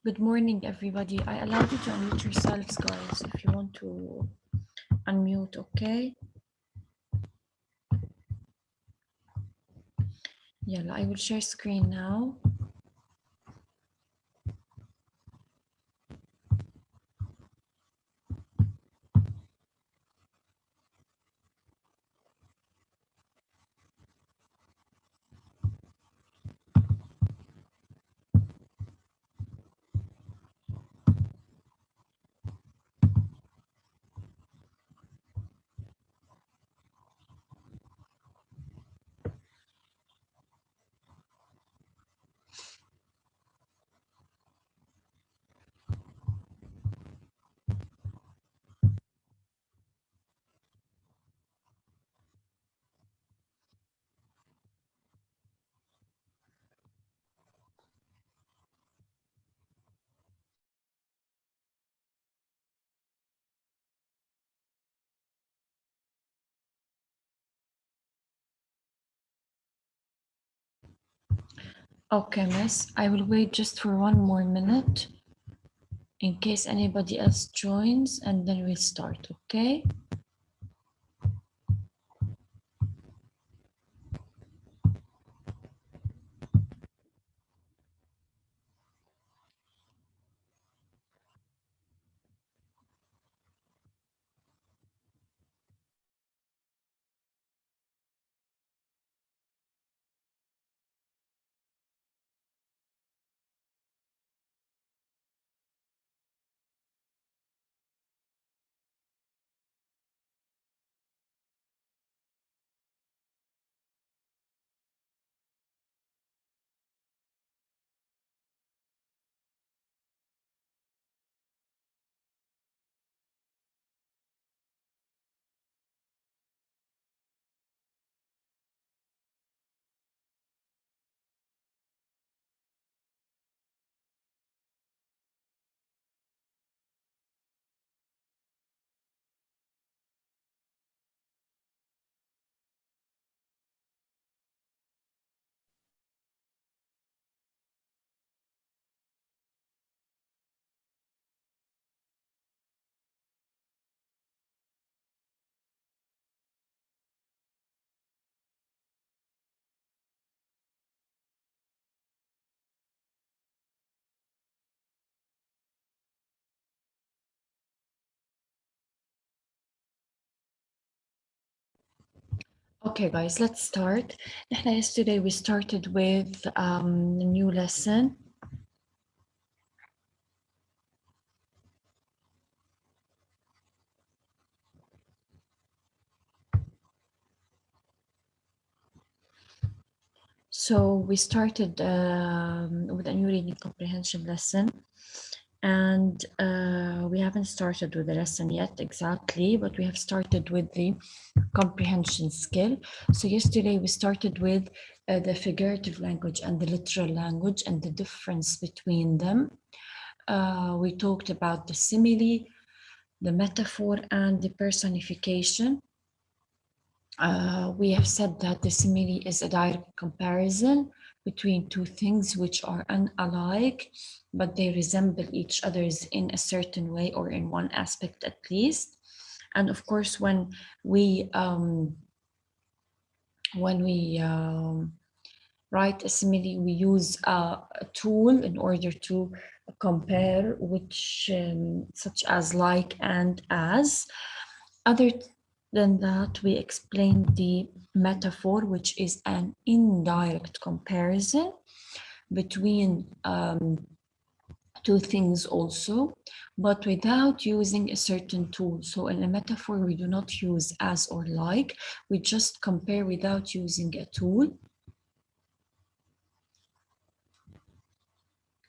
Good morning, everybody. I allowed you to unmute yourselves, guys, if you want to unmute, okay? Yeah, I will share screen now. Okay, miss, I will wait just for 1 more minute in case anybody else joins, and then we'll start, okay? Okay, guys, let's start. Yesterday we started with a new lesson. So we started with a new reading comprehension lesson, and we haven't started with the lesson yet exactly, but we have started with the comprehension skill. So yesterday we started with the figurative language and the literal language and the difference between them. We talked about the simile, the metaphor, and the personification. We have said that the simile is a direct comparison between two things which are unalike, but they resemble each other's in a certain way or in one aspect at least. And of course, when we write a simile, we use a tool in order to compare, which such as like and as. Other than that, we explained the metaphor, which is an indirect comparison between two things also, but without using a certain tool. So in a metaphor, we do not use as or like, we just compare without using a tool.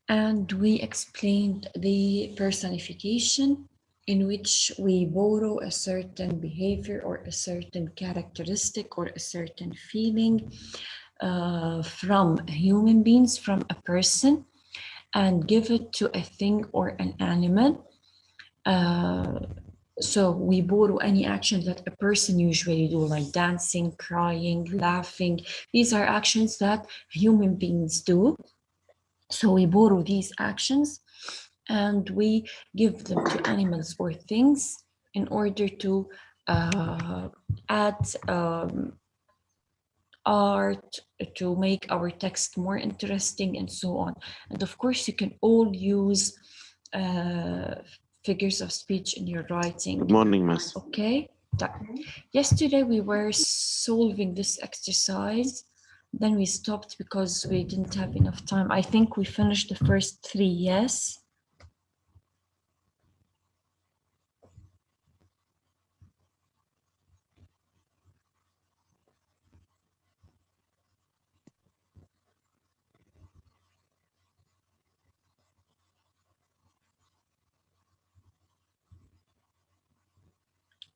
And we explained the personification, in which we borrow a certain behavior or a certain characteristic or a certain feeling from human beings, from a person, and give it to a thing or an animal. So we borrow any action that a person usually do, like dancing, crying, laughing. These are actions that human beings do. So we borrow these actions and we give them to animals or things in order to add art, to make our text more interesting, and so on. And of course, you can all use figures of speech in your writing. Good morning, Miss. Okay. Yesterday we were solving this exercise. Then we stopped because we didn't have enough time. I think we finished the first three, yes?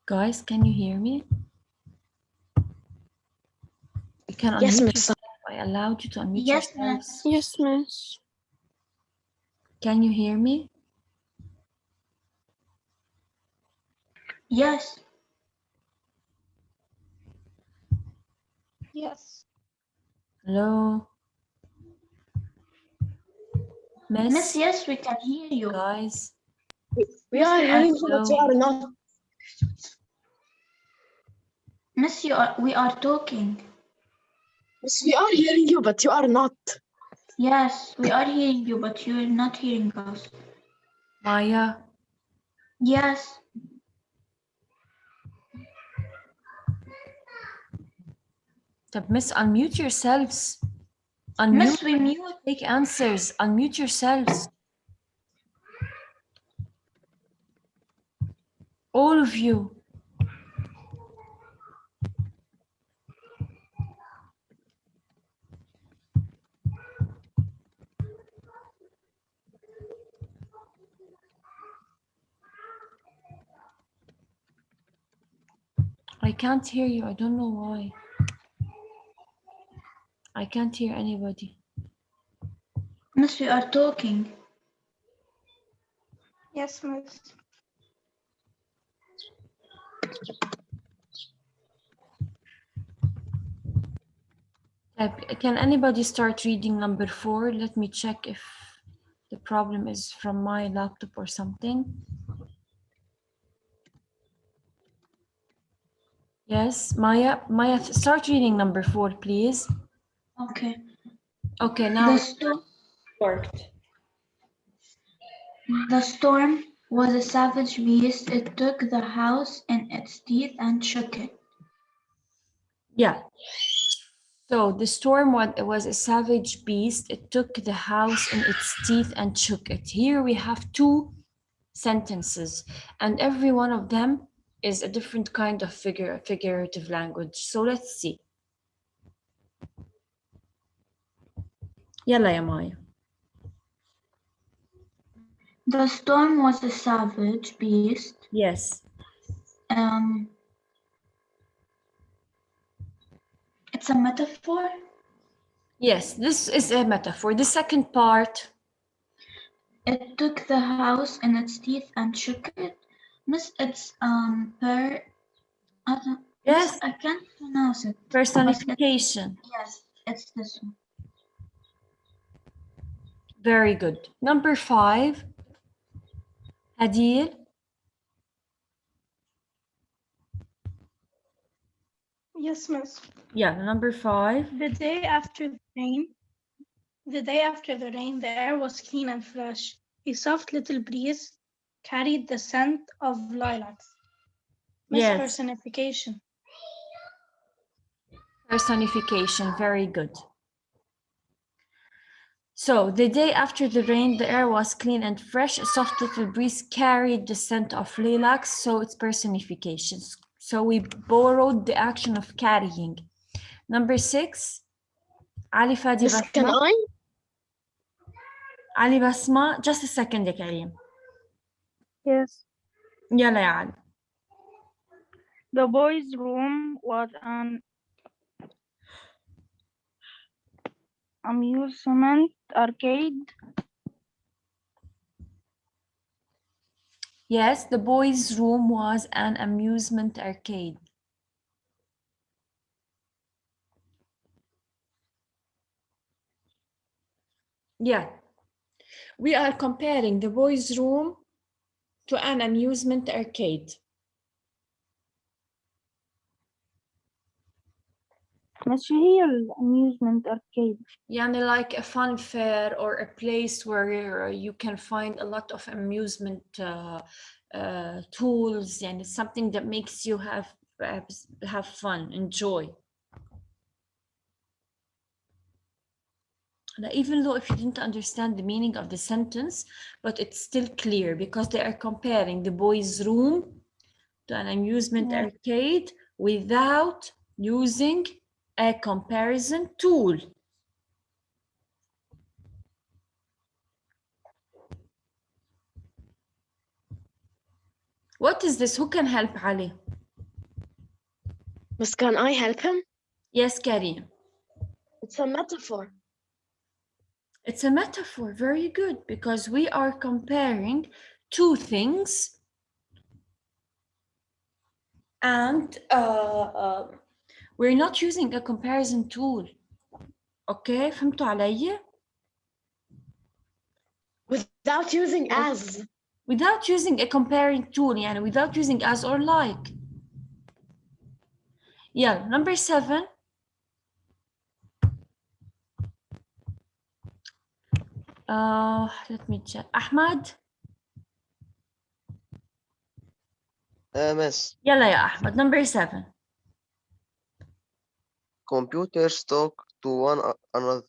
Guys, can you hear me? You can unmute Yes, Miss. yourself. I allowed you to unmute Yes, yourselves. Yes, Miss. Can you hear me? yes, Yes. Hello? Miss, yes, we can hear you. Guys? We are hearing you, but you Hello? are not. Miss, we are talking. Miss, we are hearing you, but you are not. Yes, we are hearing you, but you're not hearing us. Maya? Yes, Miss, unmute yourselves. Unmute. Miss, we mute. Take answers. Unmute yourselves. All of you. I can't hear you. I don't know why. I can't hear anybody. Miss, we are talking. Yes, Miss. Can anybody start reading number 4? Let me check if the problem is from my laptop or something. Yes, Maya, start reading number 4, please. Okay. Okay, now it The worked. storm was a savage beast. It took the house in its teeth and shook it. Yeah. So the storm was a savage beast. It took the house in its teeth and shook it. Here we have 2 sentences, and every one of them is a different kind of figurative language. So let's see. يلا يا مايا. The storm was a savage beast. Yes. It's a metaphor. Yes, this is a metaphor. The second part. It took the house in its teeth and shook it. Miss, it's Yes. I can't pronounce it. Personification. Yes, it's this one. Very good. Number 5. Hadil. Yes, Miss. Yeah, number 5. The day after the rain, the air was clean and fresh. A soft little breeze carried the scent of lilacs. Miss, Yes. personification. Personification. Very good. So the day after the rain, the air was clean and fresh. A soft little breeze carried the scent of lilacs. So it's personifications. So we borrowed the action of carrying. Number 6. Ali Fadi Miss, can Basma. I? Ali Basma. Just a second, يا كريم. Yes, يلا يا علي. the boys' room was an amusement arcade. Yes, the boys' room was an amusement arcade. Yeah, We are comparing the boys' room to an amusement arcade. مش هي الأميوزمنت أركيد. يعني like a fun fair or a place where you can find a lot of amusement tools, and it's something that makes you have fun, enjoy. Now, even though if you didn't understand the meaning of the sentence, but it's still clear because they are comparing the boys' room to an amusement arcade without using a comparison tool. What is this? Who can help Ali? Miss, can I help him? Yes, Karim. It's a metaphor. It's a metaphor. Very good, because we are comparing two things, and we're not using a comparison tool. Okay, فهمتوا علي? Without using as. Without using a comparing tool, يعني without using as or like. Yeah, number 7. Let me check. Ahmad? Miss, يلا يا أحمد. Number 7. computers talk to one another.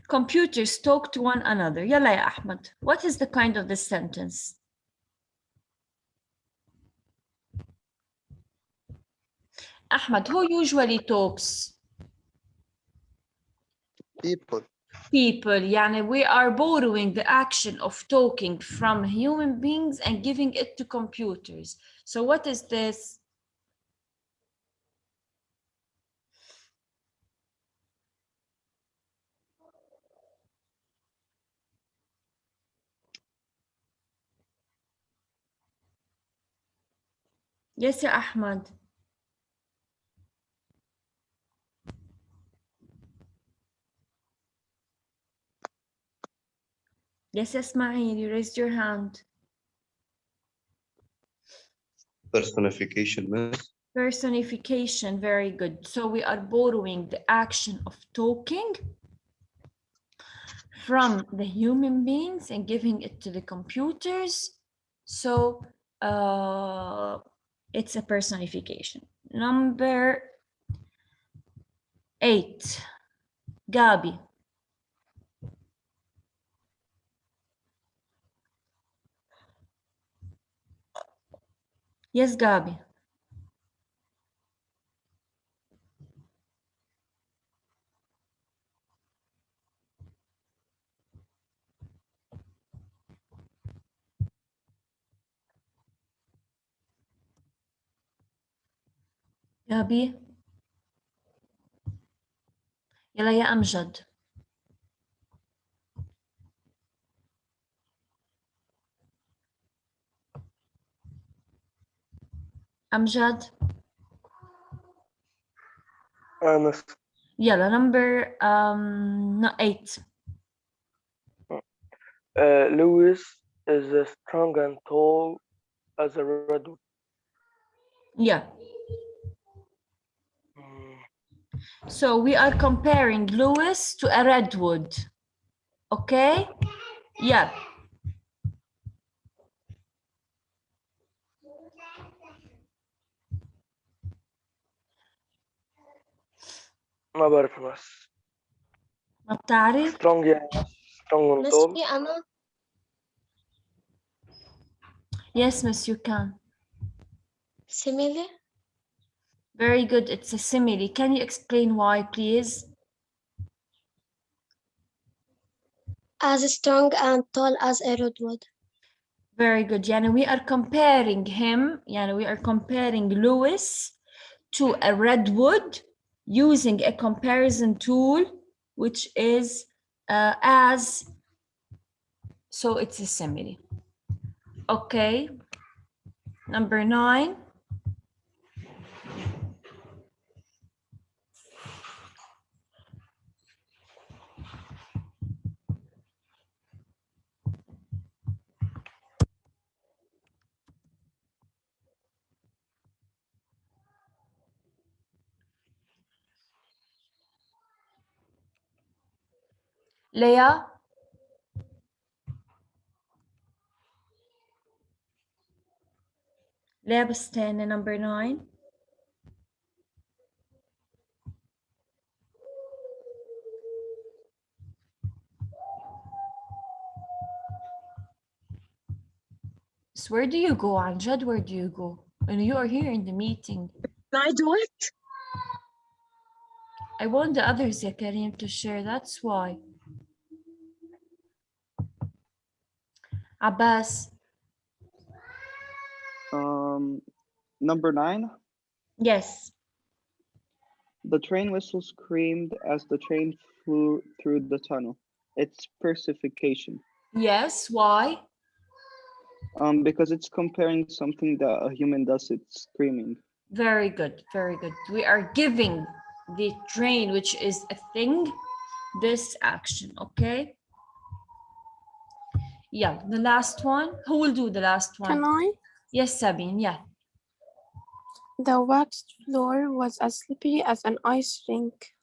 Computers talk to one another. يلا يا أحمد. What is the kind of this sentence? Ahmad, who usually talks? People. People. يعني we are borrowing the action of talking from human beings and giving it to computers. So what is this? Yes, يا أحمد. Yes, Ismail, you raised your hand. Personification, miss. Personification, very good. So we are borrowing the action of talking from the human beings and giving it to the computers. So it's a personification. Number 8, Gabi. Yes, Gabi. Gabi. يلا يا أمجد. أمجد. Miss, يلا number 8. Lewis is strong and tall as a redwood. Yeah. So we are comparing Lewis to a redwood. Okay? Yeah. ما بعرف مس. ما بتعرف؟ strong يعني strong and Miss, tall. في أنا. Yes, miss, you can. Simile. Very good. It's a simile. Can you explain why, please? As strong and tall as a redwood. Very good. Yani we are comparing him, yani we are comparing Lewis to a redwood using a comparison tool, which is as, so it's a simile. Okay. Number 9. Leah? Leah Bastane, number 9. So where do you go, Anjad? Where do you go? When you are here in the meeting. Can I do it? I want the others, ya Karim, to share. That's why. Abbas. Number 9. Yes. The train whistle screamed as the train flew through the tunnel. It's personification. Yes. Why? Because it's comparing something that a human does, it's screaming. Very good. Very good. We are giving the train, which is a thing, this action. Okay. Yeah. The last one. Who will do the last one? Can I? Yes, Sabine. Yeah. The waxed floor was as slippery as an ice rink.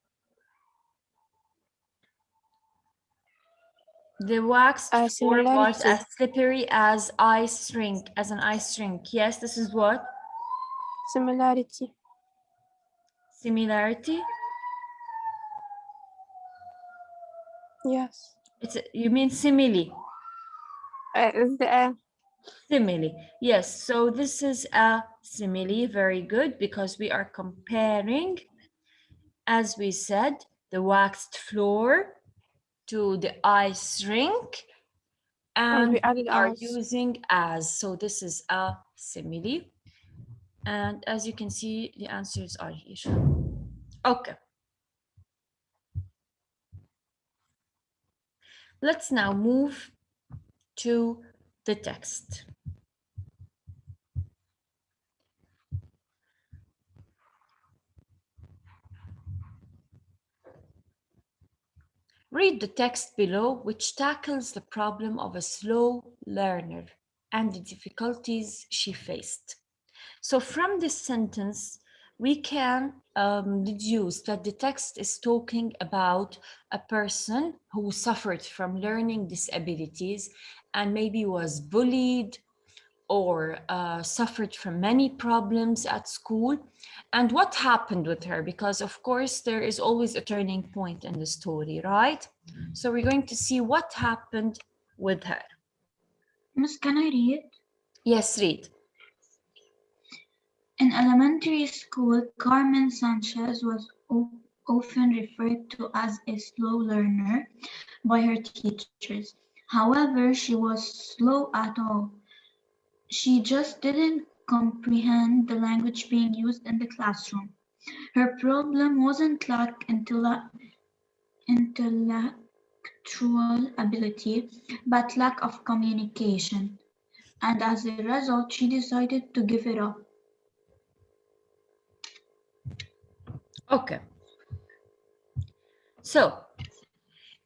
The waxed A floor was similarity. as slippery as ice rink, as an ice rink. Yes, this is what? Similarity. Similarity? Yes. You mean simile? Simile. Yes, so this is a simile. Very good, because we are comparing, as we said, the waxed floor to the ice rink, and we added are as. using as. So this is a simile. And as you can see, the answers are here. Okay. Let's now move to the text. Read the text below, which tackles the problem of a slow learner and the difficulties she faced. So from this sentence, we can deduce that the text is talking about a person who suffered from learning disabilities and maybe was bullied or suffered from many problems at school. And what happened with her? Because of course, there is always a turning point in the story, right? So we're going to see what happened with her. Miss, can I read? Yes, read. In elementary school, Carmen Sanchez was often referred to as a slow learner by her teachers. However, she was slow at all. She just didn't comprehend the language being used in the classroom. Her problem wasn't lack intellectual ability, but lack of communication. And as a result, she decided to give it up. Okay. So,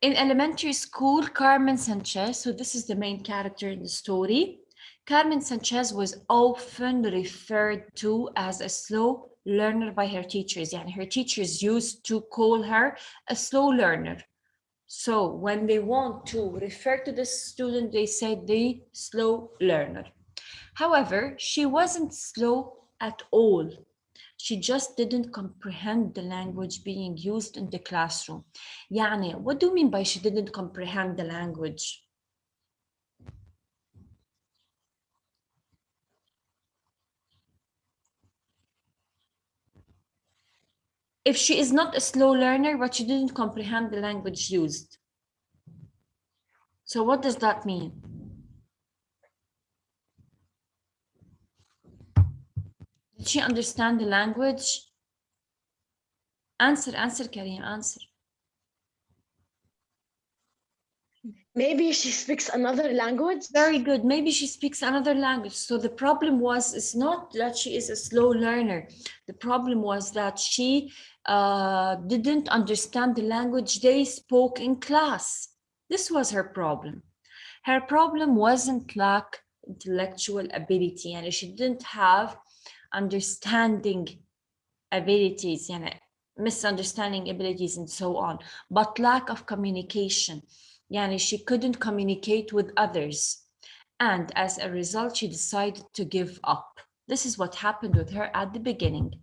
in elementary school, Carmen Sanchez, so this is the main character in the story. Carmen Sanchez was often referred to as a slow learner by her teachers. Yani her teachers used to call her a slow learner. So when they want to refer to this student, they say the slow learner. However, she wasn't slow at all. She just didn't comprehend the language being used in the classroom. Yani, what do you mean by she didn't comprehend the language? If she is not a slow learner, but she didn't comprehend the language used. So what does that mean? Did she understand the language? Answer, Karim, answer. Maybe she speaks another language. Very good. Maybe she speaks another language. So the problem it's not that she is a slow learner. The problem was that she didn't understand the language they spoke in class. This was her problem. Her problem wasn't lack intellectual ability, and she didn't have understanding abilities. misunderstanding abilities and so on, but lack of communication. Yani she couldn't communicate with others. And as a result, she decided to give up. This is what happened with her at the beginning.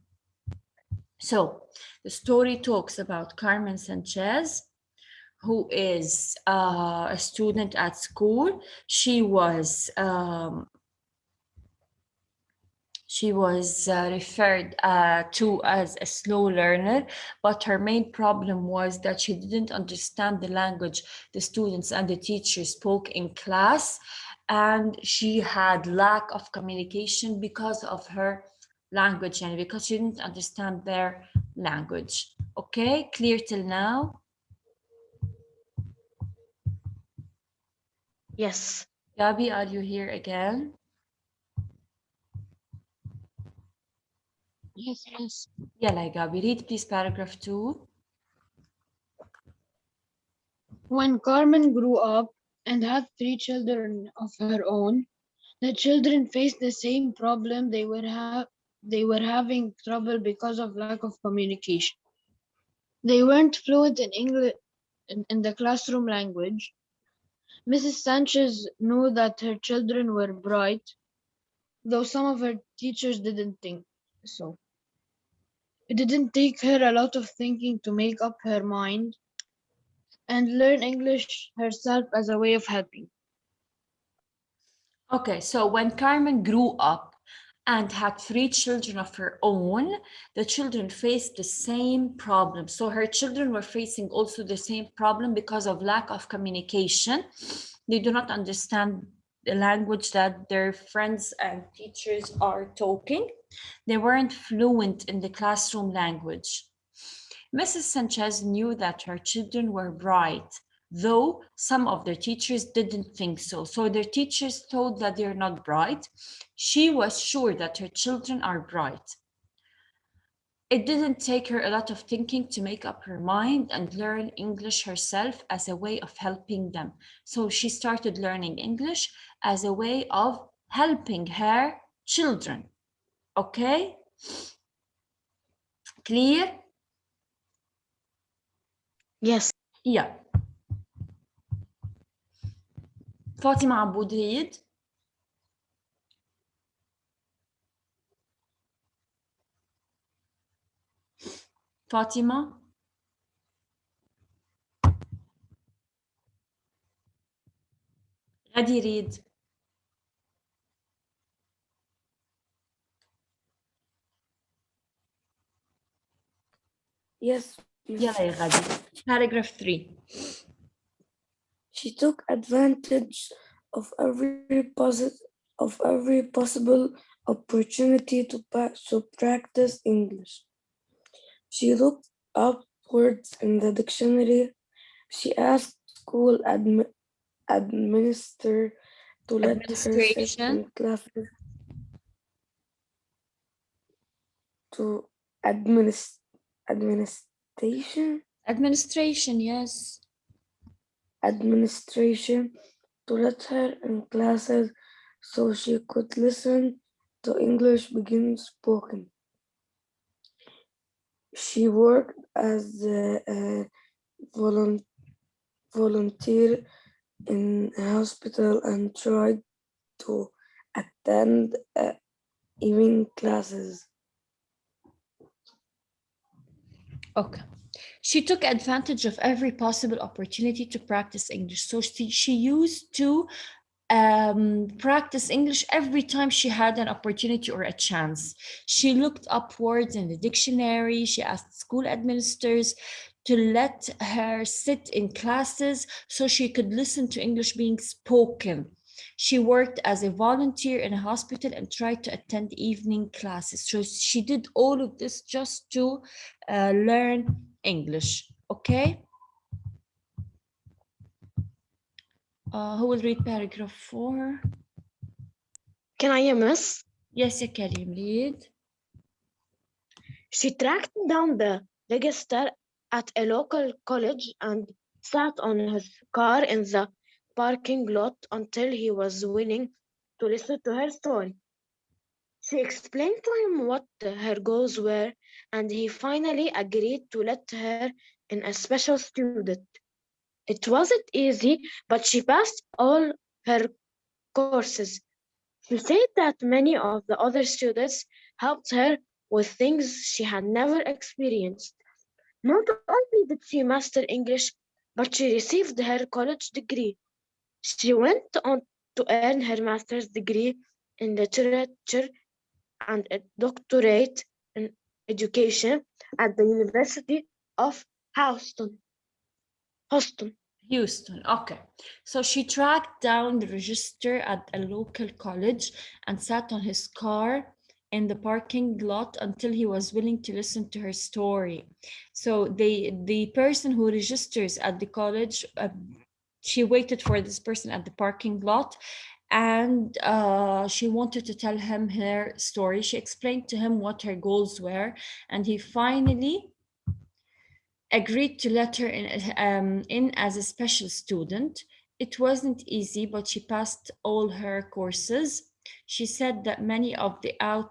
So the story talks about Carmen Sanchez, who is a student at school. She was referred to as a slow learner, but her main problem was that she didn't understand the language the students and the teachers spoke in class, and she had lack of communication because of her language and because she didn't understand their language. Okay, clear till now? Yes. Gabi, are you here again? Yes, yes. يلا Gabi, read please paragraph 2. When Carmen grew up and had 3 children of her own, the children faced the same problem. They were having trouble because of lack of communication. They weren't fluent in English in the classroom language. Mrs. Sanchez knew that her children were bright, though some of her teachers didn't think so. It didn't take her a lot of thinking to make up her mind and learn English herself as a way of helping. Okay, so when Carmen grew up and had 3 children of her own, the children faced the same problem. So her children were facing also the same problem because of lack of communication. They do not understand the language that their friends and teachers are talking. They weren't fluent in the classroom language. Mrs. Sanchez knew that her children were bright, though some of their teachers didn't think so. So their teachers thought that they're not bright. She was sure that her children are bright. It didn't take her a lot of thinking to make up her mind and learn English herself as a way of helping them. So she started learning English as a way of helping her children. Okay? Clear? Yes. Yeah. فاطمة عبود ريد. فاطمة. غادي ريد. Yes. يلا يا غادي. Paragraph 3. She took advantage of every possible opportunity to practice English. She looked up words in the dictionary. She asked school administrator to let her sit in classes. To Administration, yes. Administration to let her in classes so she could listen to English being spoken. She worked as a volunteer in a hospital and tried to attend evening classes. Okay. She took advantage of every possible opportunity to practice English. So she used to practice English every time she had an opportunity or a chance. She looked up words in the dictionary. She asked school administrators to let her sit in classes so she could listen to English being spoken. She worked as a volunteer in a hospital and tried to attend evening classes. So she did all of this just to learn English. Okay? Who will read paragraph 4? Can I, miss? Yes, you can read. She tracked down the register at a local college and sat on his car in the parking lot until he was willing to listen to her story. She explained to him what her goals were and he finally agreed to let her in a special student. It wasn't easy, but she passed all her courses. She said that many of the other students helped her with things she had never experienced. Not only did she master English, but she received her college degree. She went on to earn her master's degree in literature and a doctorate in education at the University of Houston. Houston. Houston, okay. So she tracked down the register at a local college and sat on his car in the parking lot until he was willing to listen to her story. So the person who registers at the college, she waited for this person at the parking lot, and she wanted to tell him her story. She explained to him what her goals were, and he finally agreed to let her in as a special student. It wasn't easy, but she passed all her courses. She said that many of the of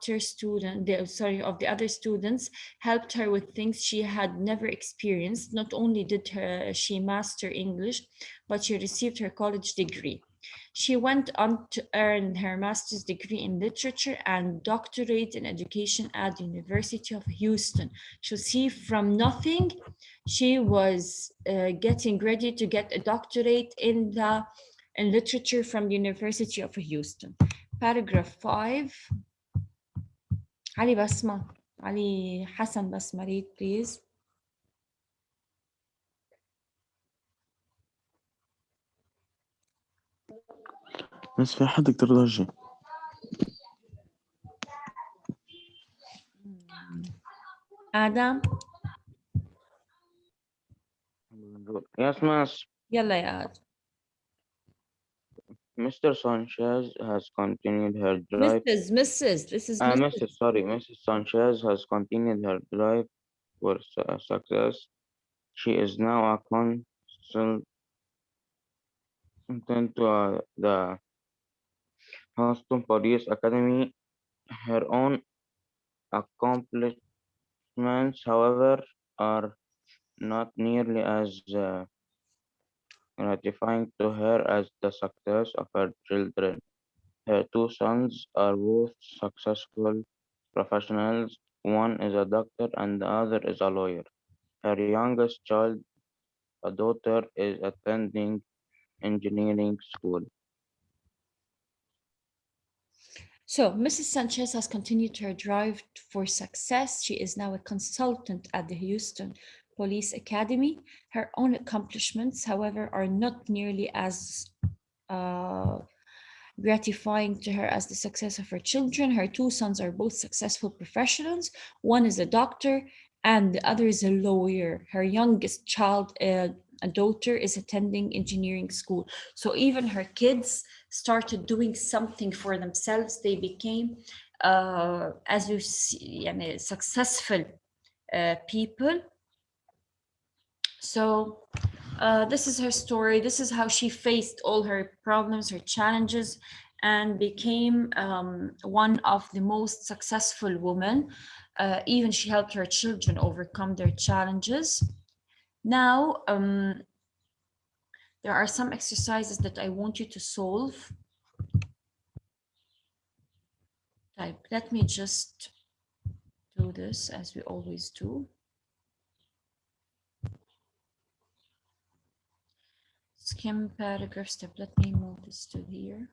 the other students helped her with things she had never experienced. Not only did she master English, but she received her college degree. She went on to earn her master's degree in literature and doctorate in education at the University of Houston. So see, from nothing, she was getting ready to get a doctorate in literature from the University of Houston. Paragraph 5. Ali Basma. Ali Hassan Basma, read, please. بس في حد يقدر يرجع. Adam. Yes, miss. يلا يا آدم. Mr. Sanchez has continued her drive. Mrs. This is Mrs. Sorry, Mrs. Sanchez has continued her drive for success. She is now a consultant to the Houston Police Academy. Her own accomplishments, however, are not nearly as gratifying to her as the success of her children. Her two sons are both successful professionals. One is a doctor and the other is a lawyer. Her youngest child, a daughter, is attending engineering school. So Mrs. Sanchez has continued her drive for success. She is now a consultant at the Houston Police Academy. Her own accomplishments, however, are not nearly as gratifying to her as the success of her children. Her two sons are both successful professionals. One is a doctor and the other is a lawyer. Her youngest child, a daughter, is attending engineering school. So even her kids started doing something for themselves. They became, as you see, successful people. So this is her story. This is how she faced all her problems, her challenges, and became one of the most successful women. Even she helped her children overcome their challenges. Now, there are some exercises that I want you to solve. Let me just do this as we always do. Skim paragraph step. Let me move this to here.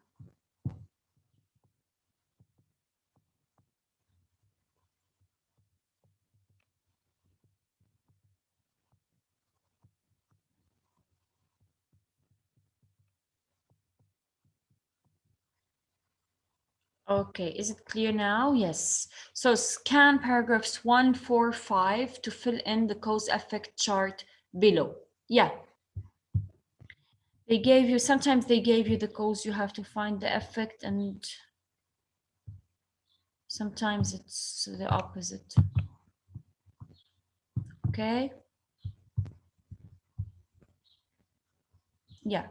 Okay, is it clear now? Yes. So scan paragraphs 1, 4, 5 to fill in the cause-effect chart below. Yeah. They gave you, sometimes they gave you the cause, you have to find the effect, and sometimes it's the opposite. Okay. Yeah.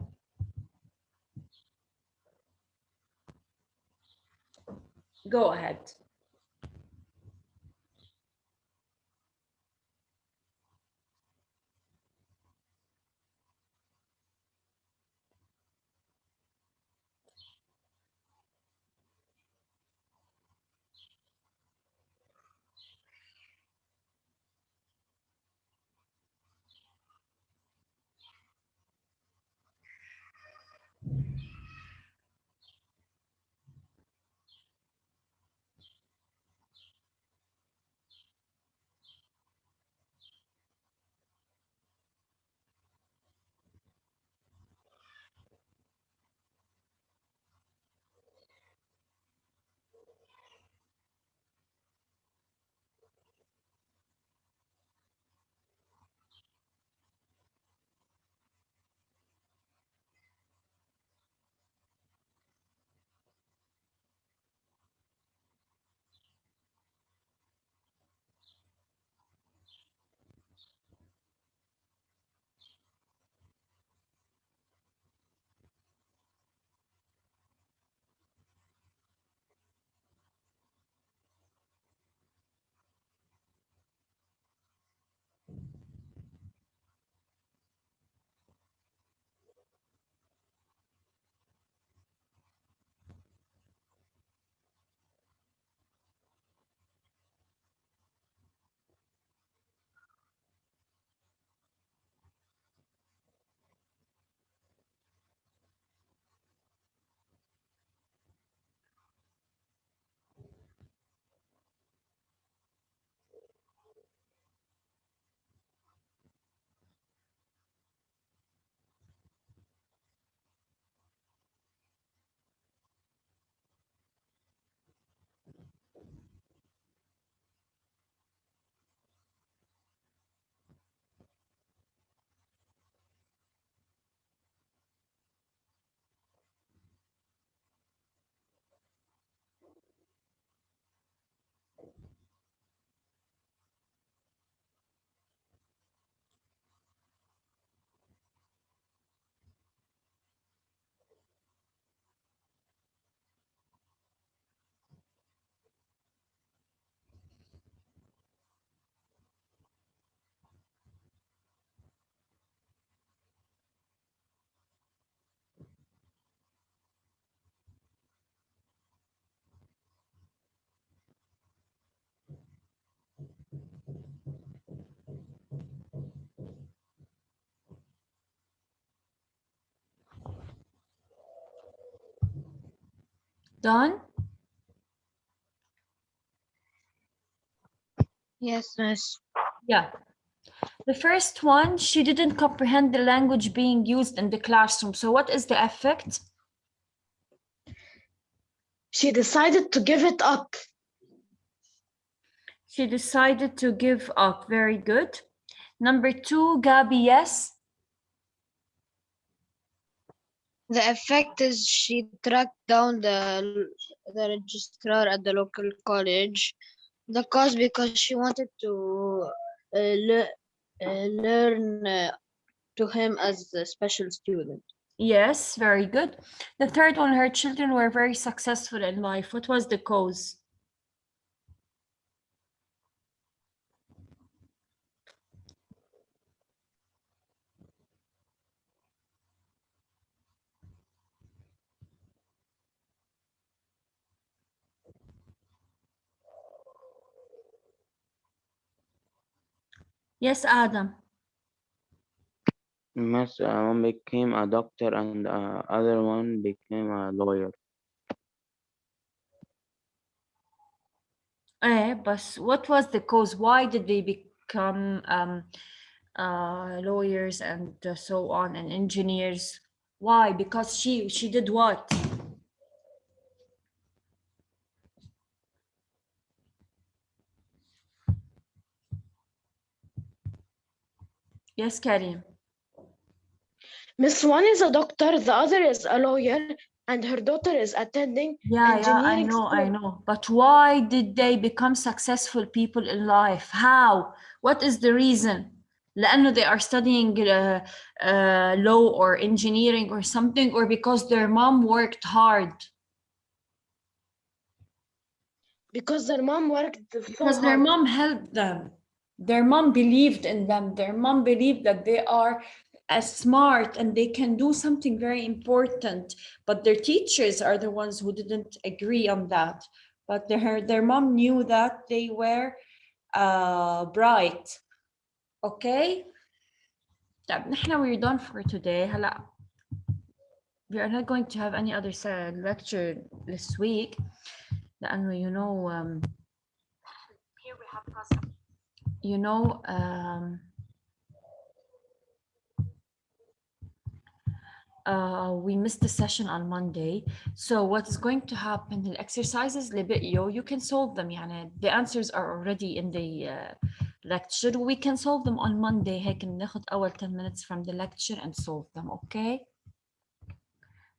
Go ahead. Done? Yes, miss. Yeah. The first one, she didn't comprehend the language being used in the classroom. So what is the effect? She decided to give it up. She decided to give up. Very good. Number 2, Gabi, yes? The effect is she tracked down the registrar at the local college. The cause because she wanted to learn to him as a special student. Yes, very good. The third one, her children were very successful in life. What was the cause? Yes, Adam. Miss, one became a doctor and other one became a lawyer. But what was the cause? Why did they become lawyers and so on and engineers? Why? Because she did what? Yes, Karim. Miss, one is a doctor, the other is a lawyer, and her daughter is attending Yeah, engineering I school. know. But why did they become successful people in life? How? What is the reason? لأنه they are studying law or engineering or something, or because their mom worked hard? Because their mom worked so Because their hard. mom helped them. Their mom believed in them. Their mom believed that they are smart and they can do something very important. But their teachers are the ones who didn't agree on that. But their mom knew that they were bright. Okay? طب نحن we're done for today. هلا we are not going to have any other lecture this week. لأنه here we have we missed the session on Monday. So what is going to happen, the exercises اللي بقيوا, you can solve them. يعني the answers are already in the lecture. We can solve them on Monday. هيك ناخد أول 10 minutes from the lecture and solve them, okay?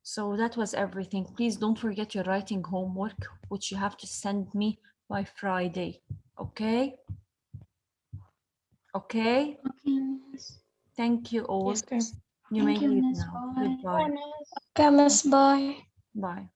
So that was everything. Please don't forget your writing homework, which you have to send me by Friday, okay? Okay? Okay, miss. Thank you all. Yes, ma'am. You may Thank you, leave miss. now. Bye. Goodbye. Okay, miss, bye. Bye.